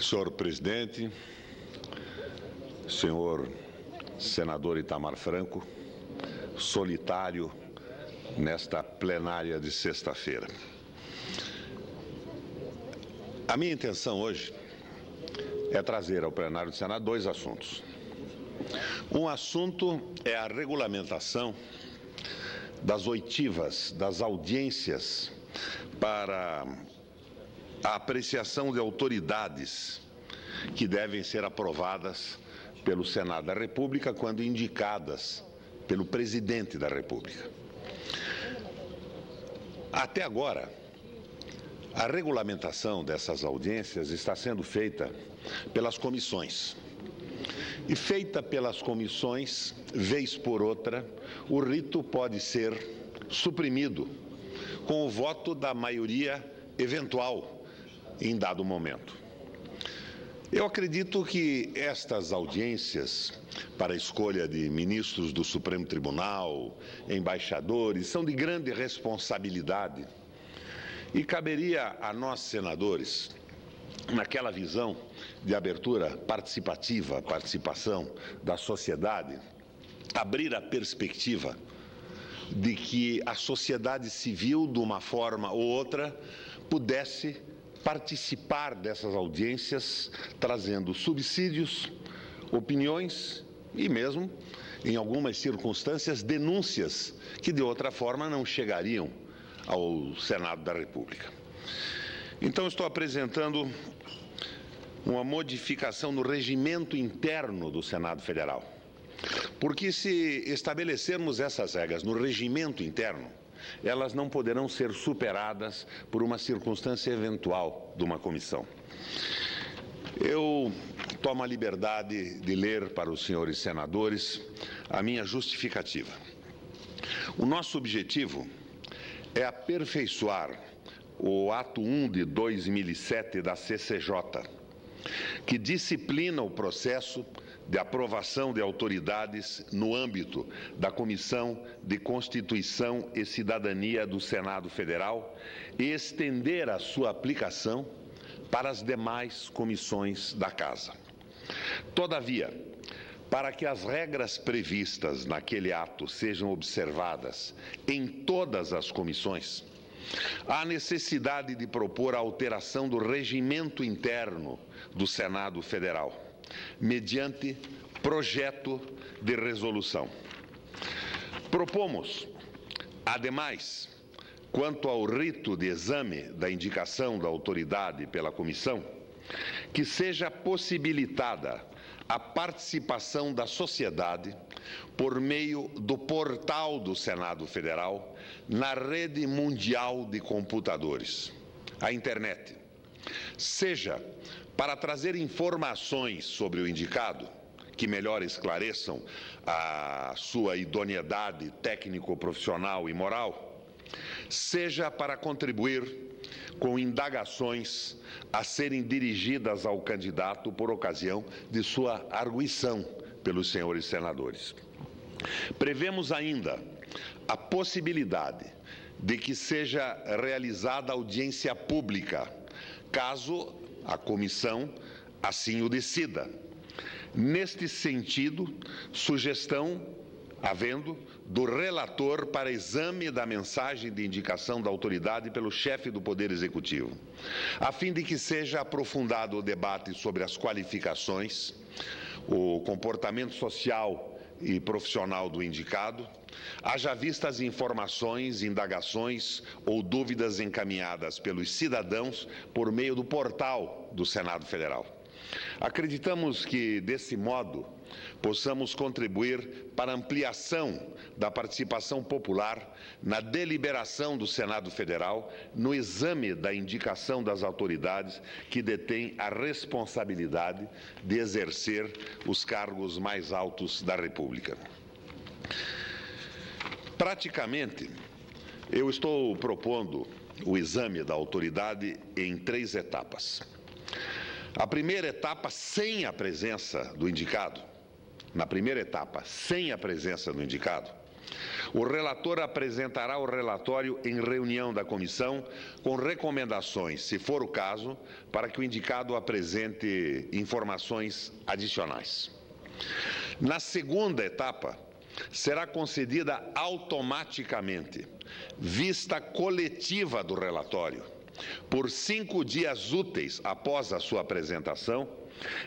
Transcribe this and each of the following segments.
Senhor presidente, senhor senador Itamar Franco, solitário nesta plenária de sexta-feira. A minha intenção hoje é trazer ao plenário do Senado dois assuntos. Um assunto é a regulamentação das oitivas, das audiências para a apreciação de autoridades que devem ser aprovadas pelo Senado da República quando indicadas pelo presidente da República. Até agora, a regulamentação dessas audiências está sendo feita pelas comissões. E feita pelas comissões, vez por outra, o rito pode ser suprimido com o voto da maioria eventual em dado momento. Eu acredito que estas audiências para a escolha de ministros do Supremo Tribunal, embaixadores, são de grande responsabilidade e caberia a nós, senadores, naquela visão de abertura participativa, participação da sociedade, abrir a perspectiva de que a sociedade civil, de uma forma ou outra, pudesse participar dessas audiências, trazendo subsídios, opiniões e mesmo, em algumas circunstâncias, denúncias que de outra forma não chegariam ao Senado da República. Então, estou apresentando uma modificação no regimento interno do Senado Federal. Porque se estabelecermos essas regras no regimento interno, elas não poderão ser superadas por uma circunstância eventual de uma comissão. Eu tomo a liberdade de ler para os senhores senadores a minha justificativa. O nosso objetivo é aperfeiçoar o ato 1 de 2007 da CCJ, que disciplina o processo de aprovação de autoridades no âmbito da Comissão de Constituição e Cidadania do Senado Federal e estender a sua aplicação para as demais comissões da Casa. Todavia, para que as regras previstas naquele ato sejam observadas em todas as comissões, há necessidade de propor a alteração do regimento interno do Senado Federal, mediante projeto de resolução. Propomos, ademais, quanto ao rito de exame da indicação da autoridade pela comissão, que seja possibilitada a participação da sociedade por meio do portal do Senado Federal na rede mundial de computadores, a internet, seja para trazer informações sobre o indicado, que melhor esclareçam a sua idoneidade técnico-profissional e moral, seja para contribuir com indagações a serem dirigidas ao candidato por ocasião de sua arguição pelos senhores senadores. Prevemos ainda a possibilidade de que seja realizada audiência pública, caso a comissão assim o decida. Neste sentido, sugestão havendo do relator para exame da mensagem de indicação da autoridade pelo chefe do Poder Executivo, a fim de que seja aprofundado o debate sobre as qualificações, o comportamento social e profissional do indicado, haja vista as informações, indagações ou dúvidas encaminhadas pelos cidadãos por meio do portal do Senado Federal. Acreditamos que, desse modo, possamos contribuir para a ampliação da participação popular na deliberação do Senado Federal, no exame da indicação das autoridades que detêm a responsabilidade de exercer os cargos mais altos da República. Praticamente, eu estou propondo o exame da autoridade em 3 etapas. A primeira etapa, sem a presença do indicado, na primeira etapa, sem a presença do indicado, O relator apresentará o relatório em reunião da comissão com recomendações, se for o caso, para que o indicado apresente informações adicionais. Na segunda etapa, será concedida automaticamente vista coletiva do relatório, por 5 dias úteis após a sua apresentação,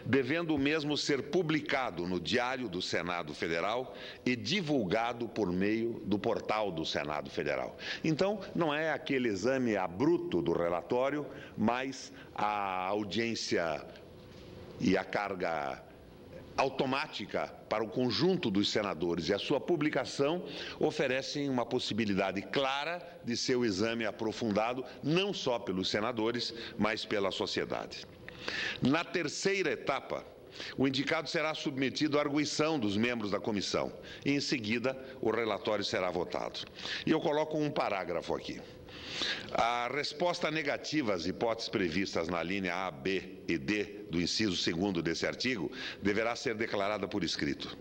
devendo o mesmo ser publicado no Diário do Senado Federal e divulgado por meio do portal do Senado Federal. Então, não é aquele exame abrupto do relatório, mas a audiência e a carga automática para o conjunto dos senadores e a sua publicação oferecem uma possibilidade clara de seu exame aprofundado, não só pelos senadores, mas pela sociedade. Na terceira etapa, o indicado será submetido à arguição dos membros da comissão e, em seguida, o relatório será votado. E eu coloco um parágrafo aqui. A resposta negativa às hipóteses previstas na linha A, B e D do inciso 2º desse artigo deverá ser declarada por escrito.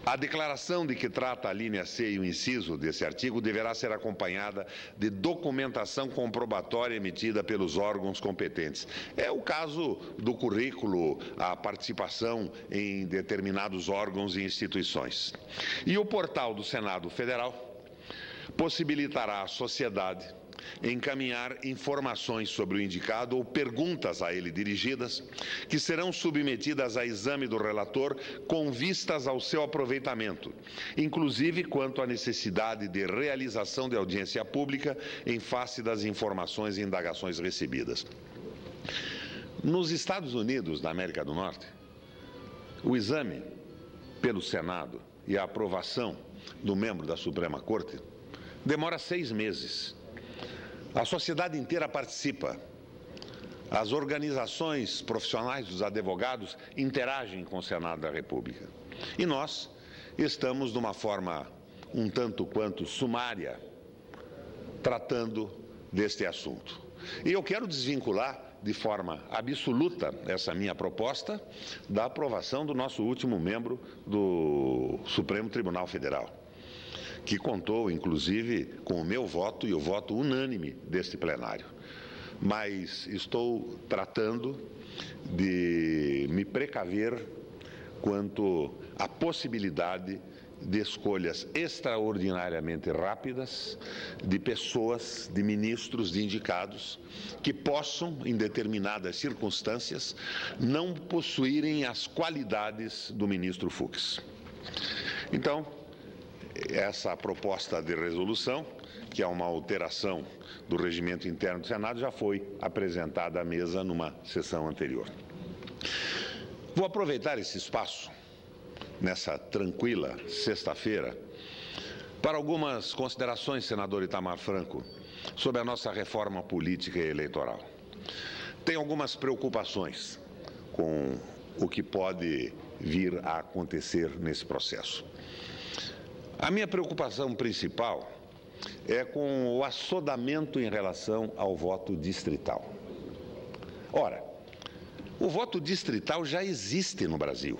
A declaração de que trata a linha C e o inciso desse artigo deverá ser acompanhada de documentação comprobatória emitida pelos órgãos competentes. É o caso do currículo, a participação em determinados órgãos e instituições. E o portal do Senado Federal possibilitará à sociedade encaminhar informações sobre o indicado ou perguntas a ele dirigidas, que serão submetidas a exame do relator com vistas ao seu aproveitamento, inclusive quanto à necessidade de realização de audiência pública em face das informações e indagações recebidas. Nos Estados Unidos da América do Norte, o exame pelo Senado e a aprovação do membro da Suprema Corte demora 6 meses. A sociedade inteira participa. As organizações profissionais dos advogados interagem com o Senado da República. E nós estamos, de uma forma um tanto quanto sumária, tratando deste assunto. E eu quero desvincular de forma absoluta essa minha proposta da aprovação do nosso último membro do Supremo Tribunal Federal, que contou, inclusive, com o meu voto e o voto unânime deste plenário. Mas estou tratando de me precaver quanto à possibilidade de escolhas extraordinariamente rápidas de pessoas, de ministros, de indicados, que possam, em determinadas circunstâncias, não possuírem as qualidades do ministro Fux. Então, essa proposta de resolução, que é uma alteração do regimento interno do Senado, já foi apresentada à mesa numa sessão anterior. Vou aproveitar esse espaço, nessa tranquila sexta-feira, para algumas considerações, senador Itamar Franco, sobre a nossa reforma política e eleitoral. Tenho algumas preocupações com o que pode vir a acontecer nesse processo. A minha preocupação principal é com o assodamento em relação ao voto distrital. Ora, o voto distrital já existe no Brasil.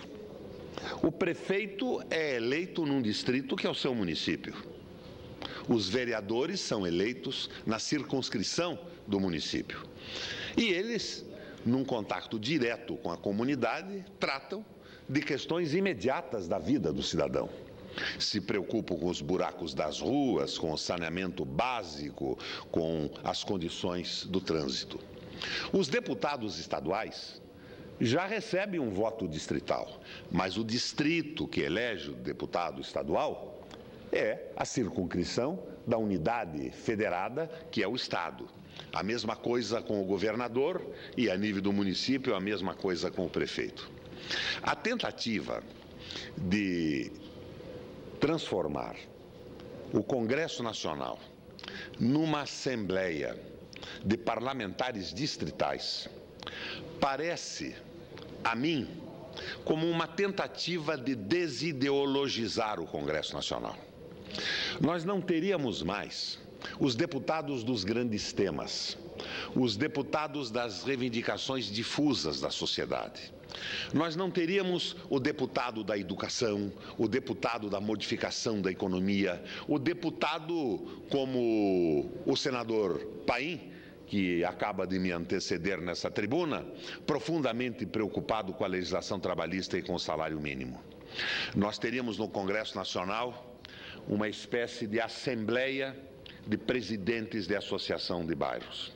O prefeito é eleito num distrito que é o seu município. Os vereadores são eleitos na circunscrição do município. E eles, num contato direto com a comunidade, tratam de questões imediatas da vida do cidadão. Se preocupam com os buracos das ruas, com o saneamento básico, com as condições do trânsito. Os deputados estaduais já recebem um voto distrital, mas o distrito que elege o deputado estadual é a circunscrição da unidade federada, que é o Estado. A mesma coisa com o governador e, a nível do município, a mesma coisa com o prefeito. A tentativa de transformar o Congresso Nacional numa assembleia de parlamentares distritais parece, a mim, como uma tentativa de desideologizar o Congresso Nacional. Nós não teríamos mais os deputados dos grandes temas, os deputados das reivindicações difusas da sociedade. Nós não teríamos o deputado da educação, o deputado da modificação da economia, o deputado como o senador Paim, que acaba de me anteceder nessa tribuna, profundamente preocupado com a legislação trabalhista e com o salário mínimo. Nós teríamos no Congresso Nacional uma espécie de assembleia de presidentes de associação de bairros.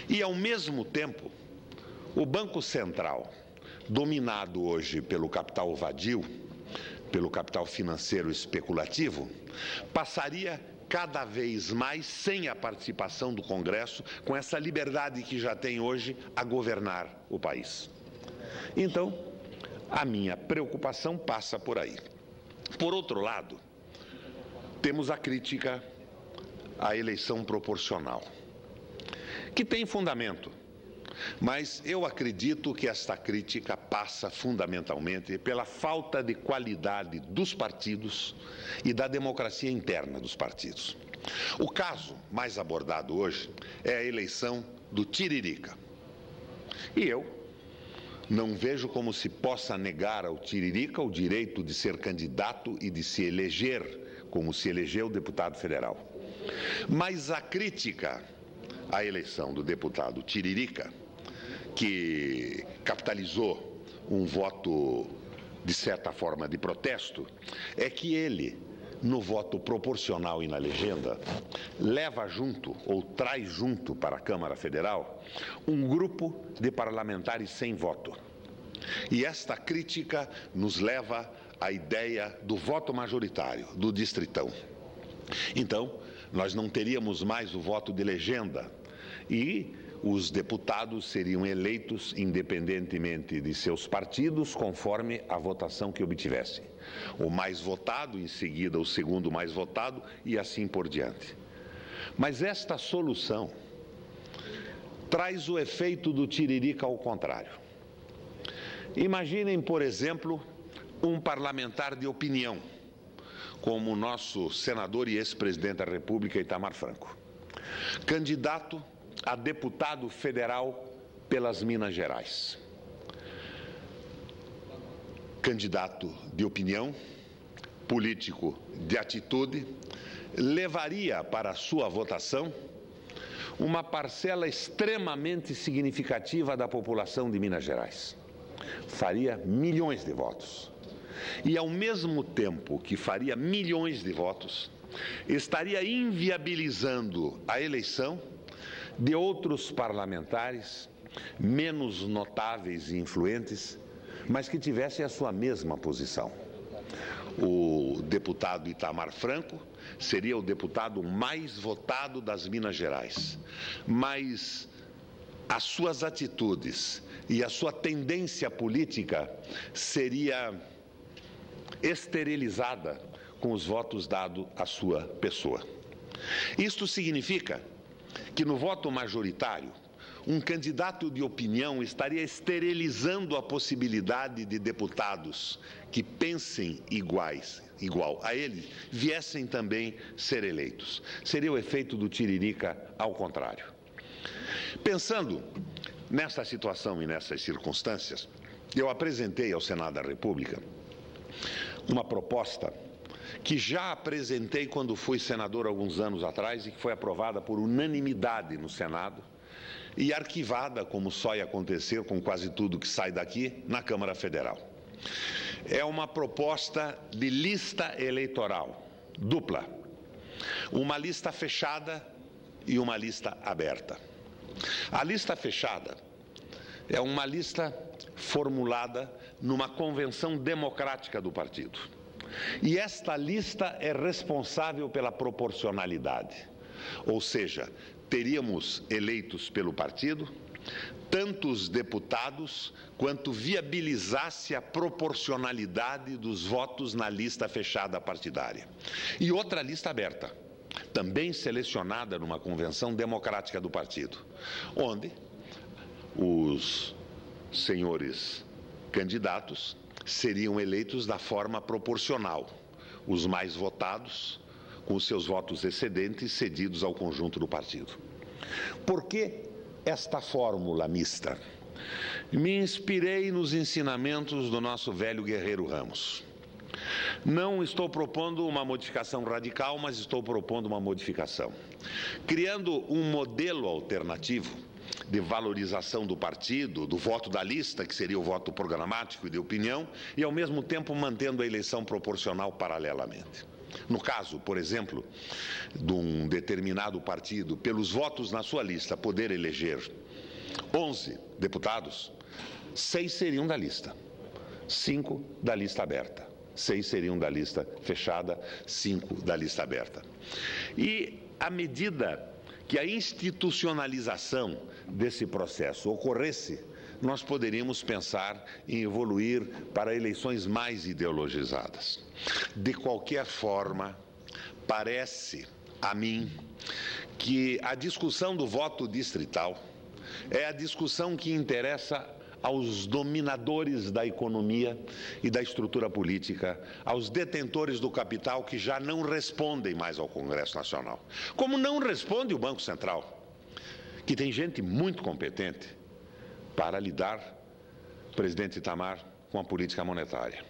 E, ao mesmo tempo, o Banco Central, dominado hoje pelo capital vadio, pelo capital financeiro especulativo, passaria cada vez mais sem a participação do Congresso, com essa liberdade que já tem hoje a governar o país. Então, a minha preocupação passa por aí. Por outro lado, temos a crítica à eleição proporcional, que tem fundamento, mas eu acredito que esta crítica passa fundamentalmente pela falta de qualidade dos partidos e da democracia interna dos partidos. O caso mais abordado hoje é a eleição do Tiririca. E eu não vejo como se possa negar ao Tiririca o direito de ser candidato e de se eleger, como se elegeu deputado federal. Mas a crítica à eleição do deputado Tiririca, que capitalizou um voto, de certa forma, de protesto, é que ele, no voto proporcional e na legenda, leva junto, ou traz junto para a Câmara Federal, um grupo de parlamentares sem voto. E esta crítica nos leva à ideia do voto majoritário, do distritão. Então, nós não teríamos mais o voto de legenda e os deputados seriam eleitos independentemente de seus partidos, conforme a votação que obtivessem. O mais votado, em seguida o segundo mais votado e assim por diante. Mas esta solução traz o efeito do Tiririca ao contrário. Imaginem, por exemplo, um parlamentar de opinião, como o nosso senador e ex-presidente da República, Itamar Franco, candidato a deputado federal pelas Minas Gerais. Candidato de opinião, político de atitude, levaria para a sua votação uma parcela extremamente significativa da população de Minas Gerais. Faria milhões de votos. E, ao mesmo tempo que faria milhões de votos, estaria inviabilizando a eleição de outros parlamentares menos notáveis e influentes, mas que tivessem a sua mesma posição. O deputado Itamar Franco seria o deputado mais votado das Minas Gerais, mas as suas atitudes e a sua tendência política seria esterilizada com os votos dados à sua pessoa. Isto significa que no voto majoritário, um candidato de opinião estaria esterilizando a possibilidade de deputados que pensem igual a ele, viessem também ser eleitos. Seria o efeito do Tiririca ao contrário. Pensando nessa situação e nessas circunstâncias, eu apresentei ao Senado da República uma proposta que já apresentei quando fui senador alguns anos atrás e que foi aprovada por unanimidade no Senado e arquivada, como só ia acontecer com quase tudo que sai daqui, na Câmara Federal. É uma proposta de lista eleitoral dupla, uma lista fechada e uma lista aberta. A lista fechada é uma lista formulada numa convenção democrática do partido. E esta lista é responsável pela proporcionalidade, ou seja, teríamos eleitos pelo partido tantos deputados quanto viabilizasse a proporcionalidade dos votos na lista fechada partidária. E outra lista aberta, também selecionada numa convenção democrática do partido, onde os senhores candidatos seriam eleitos da forma proporcional, os mais votados com os seus votos excedentes cedidos ao conjunto do partido. Por que esta fórmula mista? Me inspirei nos ensinamentos do nosso velho guerreiro Ramos. Não estou propondo uma modificação radical, mas estou propondo uma modificação. Criando um modelo alternativo de valorização do partido, do voto da lista, que seria o voto programático e de opinião, e ao mesmo tempo mantendo a eleição proporcional paralelamente. No caso, por exemplo, de um determinado partido, pelos votos na sua lista, poder eleger 11 deputados, 6 seriam da lista, 5 da lista aberta, 6 seriam da lista fechada, 5 da lista aberta. E à medida que a institucionalização desse processo ocorresse, nós poderíamos pensar em evoluir para eleições mais ideologizadas. De qualquer forma, parece a mim que a discussão do voto distrital é a discussão que interessa aos dominadores da economia e da estrutura política, aos detentores do capital que já não respondem mais ao Congresso Nacional. Como não responde o Banco Central, que tem gente muito competente para lidar, presidente Itamar, com a política monetária.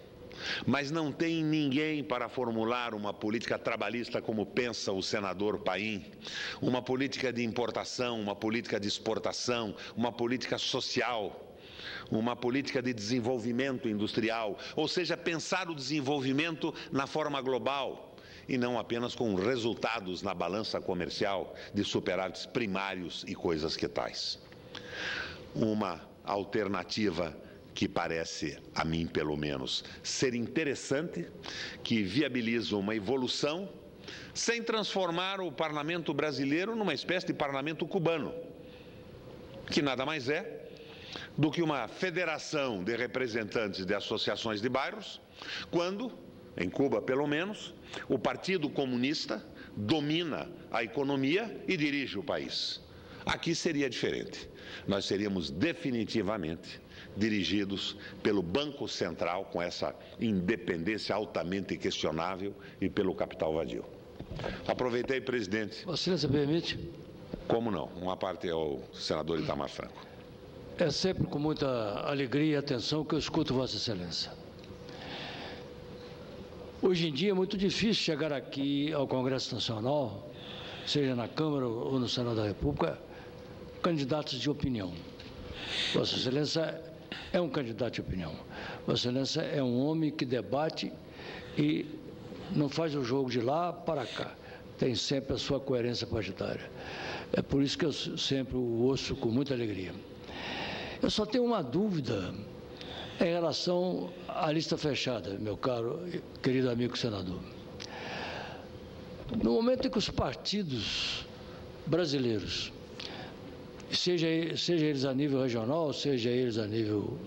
Mas não tem ninguém para formular uma política trabalhista como pensa o senador Paim, uma política de importação, uma política de exportação, uma política social, uma política de desenvolvimento industrial, ou seja, pensar o desenvolvimento na forma global e não apenas com resultados na balança comercial de superávites primários e coisas que tais. Uma alternativa que parece, a mim pelo menos, ser interessante, que viabiliza uma evolução, sem transformar o parlamento brasileiro numa espécie de parlamento cubano, que nada mais é do que uma federação de representantes de associações de bairros, quando, em Cuba pelo menos, o Partido Comunista domina a economia e dirige o país. Aqui seria diferente. Nós seríamos definitivamente dirigidos pelo Banco Central, com essa independência altamente questionável, e pelo capital vadio. Aproveitei, presidente. Vossa Excelência permite? Como não? Uma parte é o senador Itamar Franco. É sempre com muita alegria e atenção que eu escuto Vossa Excelência. Hoje em dia é muito difícil chegar aqui ao Congresso Nacional, seja na Câmara ou no Senado da República, candidatos de opinião. Vossa Excelência é um candidato de opinião. Vossa Excelência é um homem que debate e não faz o jogo de lá para cá. Tem sempre a sua coerência partidária. É por isso que eu sempre o ouço com muita alegria. Eu só tenho uma dúvida em relação à lista fechada, meu caro e querido amigo senador. No momento em que os partidos brasileiros, seja eles a nível regional, seja eles a nível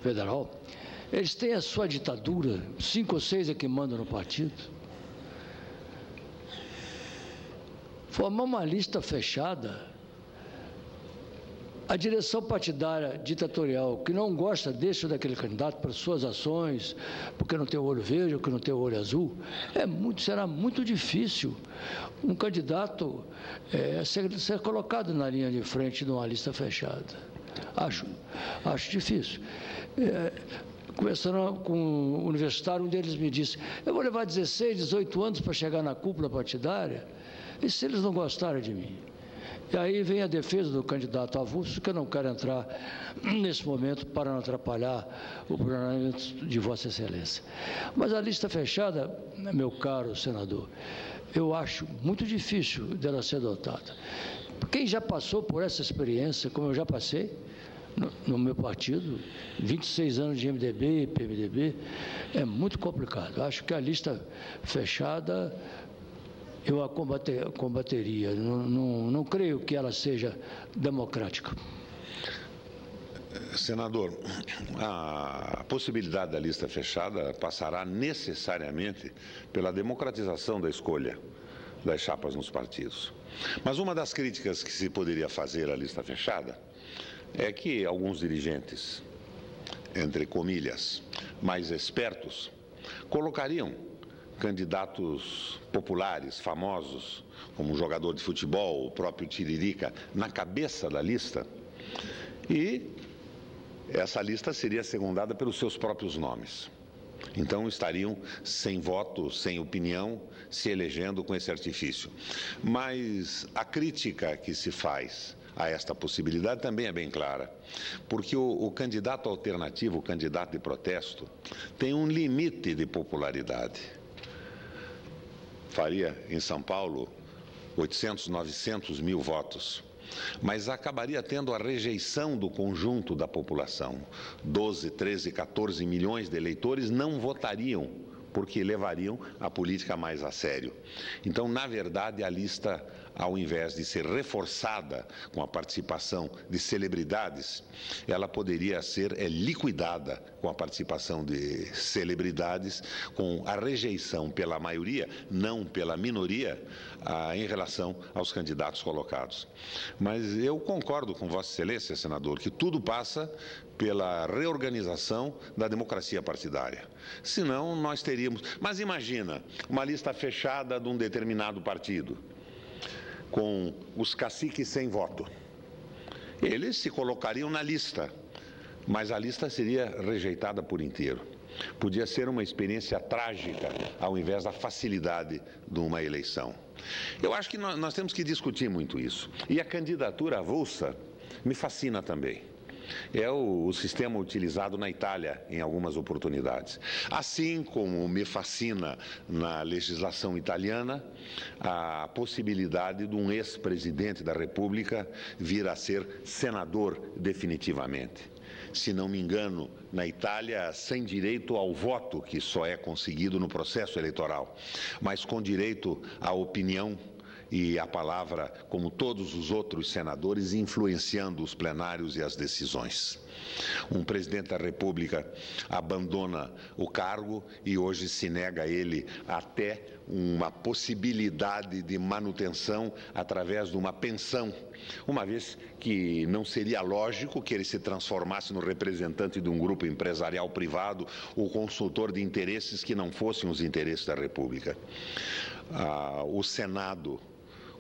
federal, eles têm a sua ditadura, 5 ou 6 é que mandam no partido. Formar uma lista fechada, a direção partidária ditatorial que não gosta desse ou daquele candidato para suas ações, porque não tem o olho verde ou que não tem o olho azul, será muito difícil um candidato ser colocado na linha de frente de uma lista fechada. Acho difícil. Conversando com um universitário, um deles me disse: eu vou levar 16, 18 anos para chegar na cúpula partidária, e se eles não gostarem de mim? E aí vem a defesa do candidato avulso, que eu não quero entrar nesse momento para não atrapalhar o planejamento de Vossa Excelência. Mas a lista fechada, meu caro senador, eu acho muito difícil dela ser adotada. Quem já passou por essa experiência, como eu já passei, no meu partido, 26 anos de MDB e PMDB, é muito complicado. Acho que a lista fechada eu a combateria. Não creio que ela seja democrática. Senador, a possibilidade da lista fechada passará necessariamente pela democratização da escolha das chapas nos partidos. Mas uma das críticas que se poderia fazer à lista fechada é que alguns dirigentes, entre comilhas, mais espertos, colocariam candidatos populares, famosos, como um jogador de futebol, o próprio Tiririca, na cabeça da lista, e essa lista seria secundada pelos seus próprios nomes. Então estariam sem voto, sem opinião, se elegendo com esse artifício. Mas a crítica que se faz a esta possibilidade também é bem clara, porque o candidato alternativo, o candidato de protesto, tem um limite de popularidade. Faria em São Paulo 800, 900 mil votos, mas acabaria tendo a rejeição do conjunto da população. 12, 13, 14 milhões de eleitores não votariam, porque levariam a política mais a sério. Então, na verdade, a lista, ao invés de ser reforçada com a participação de celebridades, ela poderia ser liquidada com a participação de celebridades, com a rejeição pela maioria, não pela minoria, em relação aos candidatos colocados. Mas eu concordo com Vossa Excelência, senador, que tudo passa pela reorganização da democracia partidária. Senão, nós teríamos... Mas imagina, uma lista fechada de um determinado partido, com os caciques sem voto. Eles se colocariam na lista, mas a lista seria rejeitada por inteiro. Podia ser uma experiência trágica, ao invés da facilidade de uma eleição. Eu acho que nós temos que discutir muito isso. E a candidatura avulsa me fascina também. É o sistema utilizado na Itália em algumas oportunidades. Assim como me fascina na legislação italiana a possibilidade de um ex-presidente da República vir a ser senador definitivamente. Se não me engano, na Itália, sem direito ao voto, que só é conseguido no processo eleitoral, mas com direito à opinião e a palavra, como todos os outros senadores, influenciando os plenários e as decisões. Um presidente da República abandona o cargo e hoje se nega a ele até uma possibilidade de manutenção através de uma pensão, uma vez que não seria lógico que ele se transformasse no representante de um grupo empresarial privado ou consultor de interesses que não fossem os interesses da República. O Senado,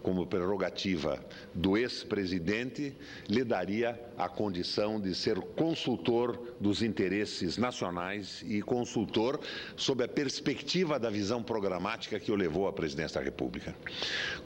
como prerrogativa do ex-presidente, lhe daria a condição de ser consultor dos interesses nacionais e consultor sob a perspectiva da visão programática que o levou à presidência da República.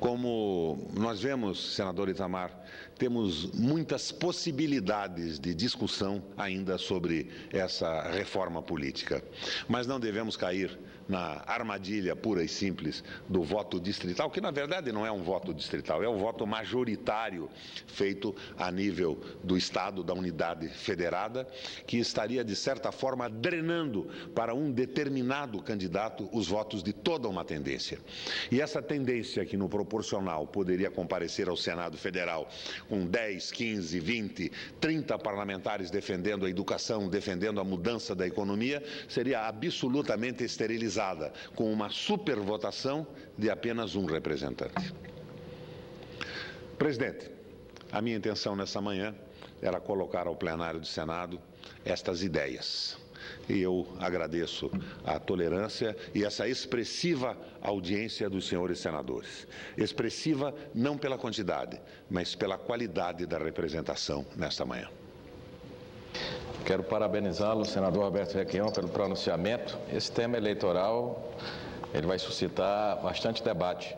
Como nós vemos, senador Itamar, temos muitas possibilidades de discussão ainda sobre essa reforma política, mas não devemos cair na armadilha pura e simples do voto distrital, que na verdade não é um voto distrital, é o voto majoritário feito a nível do Estado, da unidade federada, que estaria de certa forma drenando para um determinado candidato os votos de toda uma tendência. E essa tendência que no proporcional poderia comparecer ao Senado Federal com 10, 15, 20, 30 parlamentares defendendo a educação, defendendo a mudança da economia, seria absolutamente esterilizada com uma supervotação de apenas um representante. Presidente, a minha intenção nessa manhã era colocar ao plenário do Senado estas ideias. E eu agradeço a tolerância e essa expressiva audiência dos senhores senadores. Expressiva não pela quantidade, mas pela qualidade da representação nesta manhã. Quero parabenizá-lo, senador Roberto Requião, pelo pronunciamento. Esse tema eleitoral, ele vai suscitar bastante debate.